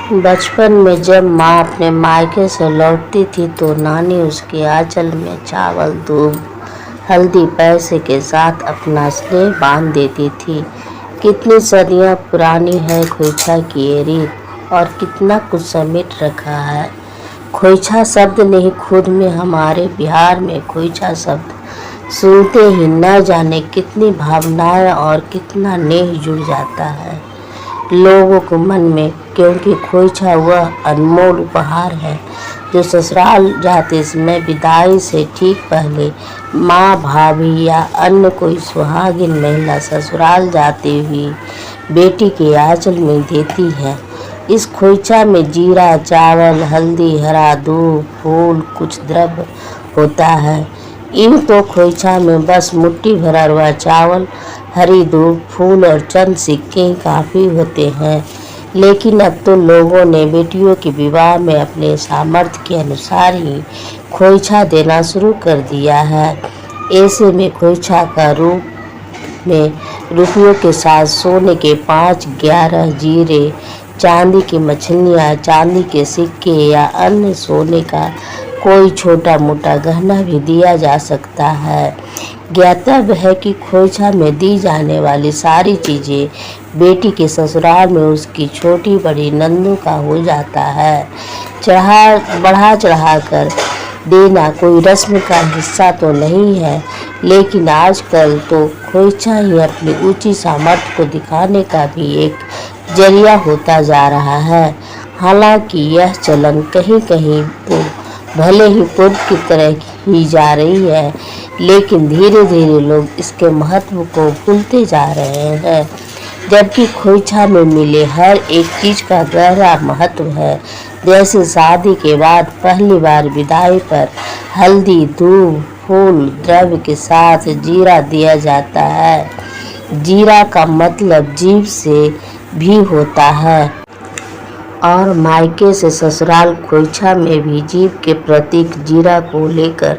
बचपन में जब माँ अपने मायके से लौटती थी तो नानी उसके आंचल में चावल, दूध, हल्दी, पैसे के साथ अपना स्नेह बांध देती थी। कितनी सदियाँ पुरानी है खोइछा की ये रीत और कितना कुछ समेट रखा है। खोइछा शब्द नहीं, खुद में हमारे बिहार में खोइछा शब्द सुनते ही न जाने कितनी भावनाएं और कितना नेह जुड़ जाता है लोगों को मन में, क्योंकि खोइछा वह अनमोल उपहार है जो ससुराल जाते समय विदाई से ठीक पहले माँ, भाभी या अन्य कोई सुहागिन महिला ससुराल जाती हुई बेटी के आंचल में देती है। इस खोइछा में जीरा, चावल, हल्दी, हरा दूध, फूल, कुछ द्रव्य होता है। यूं तो खोइछा में बस मुट्ठी भरा हुआ चावल, हरी दूब, फूल और चंद सिक्के काफ़ी होते हैं, लेकिन अब तो लोगों ने बेटियों के विवाह में अपने सामर्थ्य के अनुसार ही खोइछा देना शुरू कर दिया है। ऐसे में खोइछा का रूप में रुपयों के साथ सोने के 5-11 जीरे, चांदी की मछलियाँ, चांदी के सिक्के या अन्य सोने का कोई छोटा मोटा गहना भी दिया जा सकता है। ज्ञातव्य है कि खोइछा में दी जाने वाली सारी चीज़ें बेटी के ससुराल में उसकी छोटी बड़ी नंदों का हो जाता है। बढ़ा चढ़ा कर देना कोई रस्म का हिस्सा तो नहीं है, लेकिन आजकल तो खोइछा ही अपनी ऊंची सामर्थ्य को दिखाने का भी एक जरिया होता जा रहा है। हालांकि यह चलन कहीं कहीं तो भले ही पूर्व की तरह ही जा रही है, लेकिन धीरे धीरे लोग इसके महत्व को भूलते जा रहे हैं। जबकि खोइछा में मिले हर एक चीज़ का गहरा महत्व है। जैसे शादी के बाद पहली बार विदाई पर हल्दी, दूब, फूल, द्रव्य के साथ जीरा दिया जाता है। जीरा का मतलब जीभ से भी होता है और मायके से ससुराल खोइछा में भी जीभ के प्रतीक जीरा को लेकर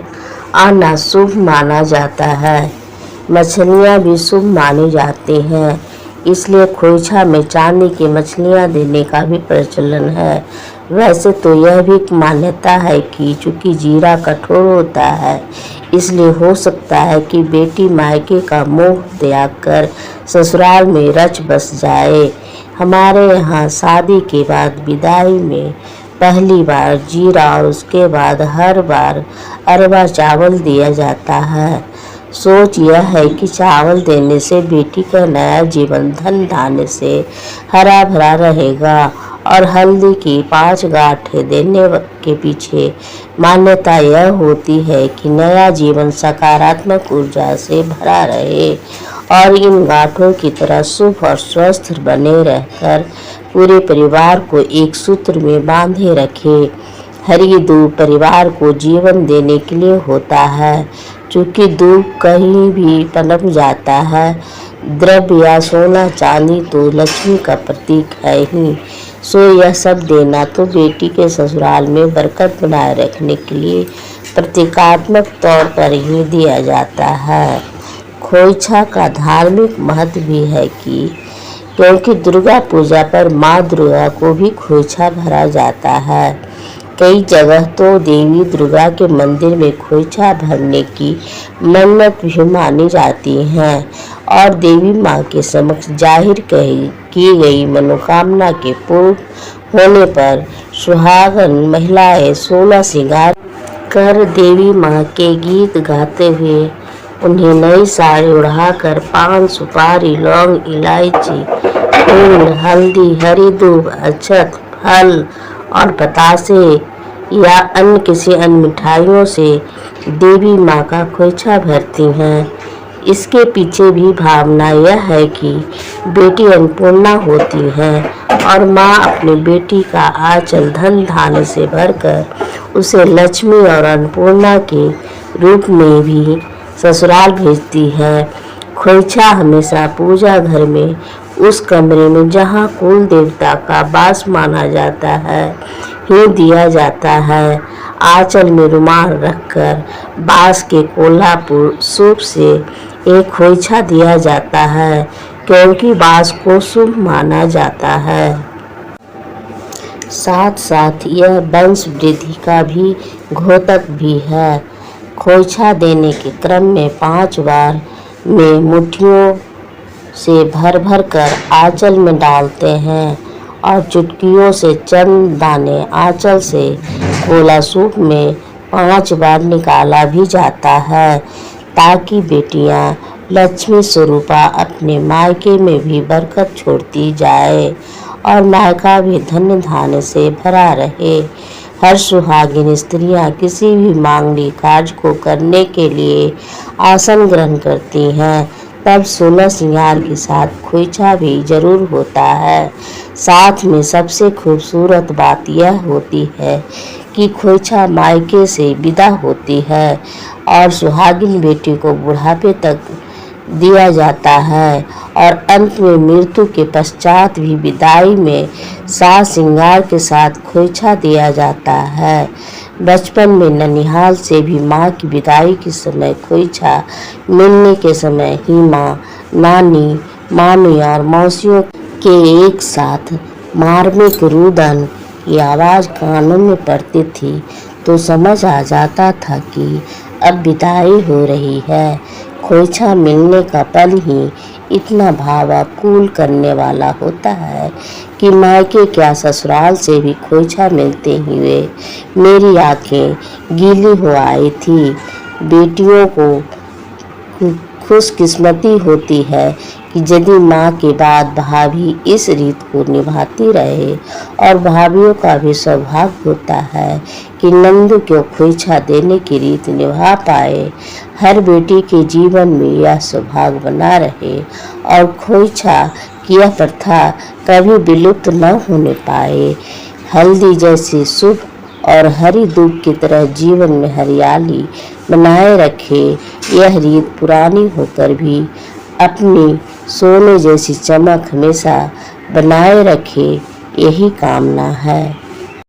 आना शुभ माना जाता है। मछलियाँ भी शुभ मानी जाती हैं, इसलिए खोइछा में चांदी की मछलियाँ देने का भी प्रचलन है। वैसे तो यह भी मान्यता है कि चूंकि जीरा कठोर होता है, इसलिए हो सकता है कि बेटी मायके का मोह त्याग कर ससुराल में रच बस जाए। हमारे यहाँ शादी के बाद विदाई में पहली बार जीरा और उसके बाद हर बार अरवा चावल दिया जाता है। सोच यह है कि चावल देने से बेटी का नया जीवन धन धान्य से हरा भरा रहेगा और हल्दी की 5 गांठें देने के पीछे मान्यता यह होती है कि नया जीवन सकारात्मक ऊर्जा से भरा रहे और इन गांठों की तरह शुभ और स्वस्थ बने रहकर पूरे परिवार को एक सूत्र में बांधे रखे। हरी दूब परिवार को जीवन देने के लिए होता है। चूँकि दूब कहीं भी पनप जाता है, द्रव्य या सोना चांदी तो लक्ष्मी का प्रतीक है ही, सो यह सब देना तो बेटी के ससुराल में बरकत बनाए रखने के लिए प्रतीकात्मक तौर पर ही दिया जाता है। खोइछा का धार्मिक महत्व भी है क्योंकि दुर्गा पूजा पर माँ दुर्गा को भी खोइछा भरा जाता है। कई जगह तो देवी दुर्गा के मंदिर में खोइछा भरने की मन्नत भी मानी जाती है और देवी माँ के समक्ष जाहिर की गई मनोकामना के पूर्ण होने पर सुहागन महिलाएं 16 श्रृंगार कर देवी माँ के गीत गाते हुए उन्हें नई साड़ी उड़ाकर पान, सुपारी, लौंग, इलायची, फूल, हल्दी, हरी दूब, अक्षत, फल और बतासे या अन्य किसी अन्य मिठाइयों से देवी माँ का खोइछा भरती हैं। इसके पीछे भी भावना यह है कि बेटी अन्नपूर्णा होती है और माँ अपनी बेटी का आंचल धन धान्य से भरकर उसे लक्ष्मी और अन्नपूर्णा के रूप में भी ससुराल भेजती है। खोइछा हमेशा पूजा घर में उस कमरे में जहाँ कुल देवता का वास माना जाता है ही दिया जाता है। आंचल में रुमाल रखकर बांस के कोल्हापुर सूप से एक खोइछा दिया जाता है, क्योंकि बांस को शुभ माना जाता है। साथ साथ यह वंश वृद्धि का भी घोतक भी है। खोइछा देने के क्रम में 5 बार में मुट्ठियों से भर भर कर आंचल में डालते हैं और चुटकियों से चंद दाने आंचल से गोला सूप में 5 बार निकाला भी जाता है, ताकि बेटियां लक्ष्मी स्वरूपा अपने मायके में भी बरकत छोड़ती जाए और मायका भी धन्य धान्य से भरा रहे। हर सुहागिन स्त्रियां किसी भी मांगलिक कार्य को करने के लिए आसन ग्रहण करती हैं, तब 16 श्रृंगार के साथ खोइछा भी जरूर होता है। साथ में सबसे खूबसूरत बात यह होती है कि खोइछा मायके से विदा होती है और सुहागिन बेटी को बुढ़ापे तक दिया जाता है और अंत में मृत्यु के पश्चात भी विदाई में साज श्रृंगार के साथ खोइछा दिया जाता है। बचपन में ननिहाल से भी माँ की विदाई के समय खोइछा मिलने के समय ही माँ, नानी, मामी और मौसियों के एक साथ मार्मिक रुदन की आवाज़ कानों में पड़ती थी तो समझ आ जाता था कि अब विदाई हो रही है। खोइछा मिलने का पल ही इतना भावाकुल करने वाला होता है कि मायके क्या ससुराल से भी खोइछा मिलते हुए मेरी आंखें गीली हो आई थी। बेटियों को खुशकिस्मती होती है कि यदि माँ के बाद भाभी इस रीत को निभाती रहे और भाभियों का भी सौभाग्य होता है कि नंदू को खोइछा देने की रीत निभा पाए। हर बेटी के जीवन में यह सौभाग्य बना रहे और खोइछा की यह प्रथा कभी विलुप्त न होने पाए। हल्दी जैसी शुभ और हरी दूब की तरह जीवन में हरियाली बनाए रखे यह रीत पुरानी होकर भी अपनी सोने जैसी चमक हमेशा बनाए रखे, यही कामना है।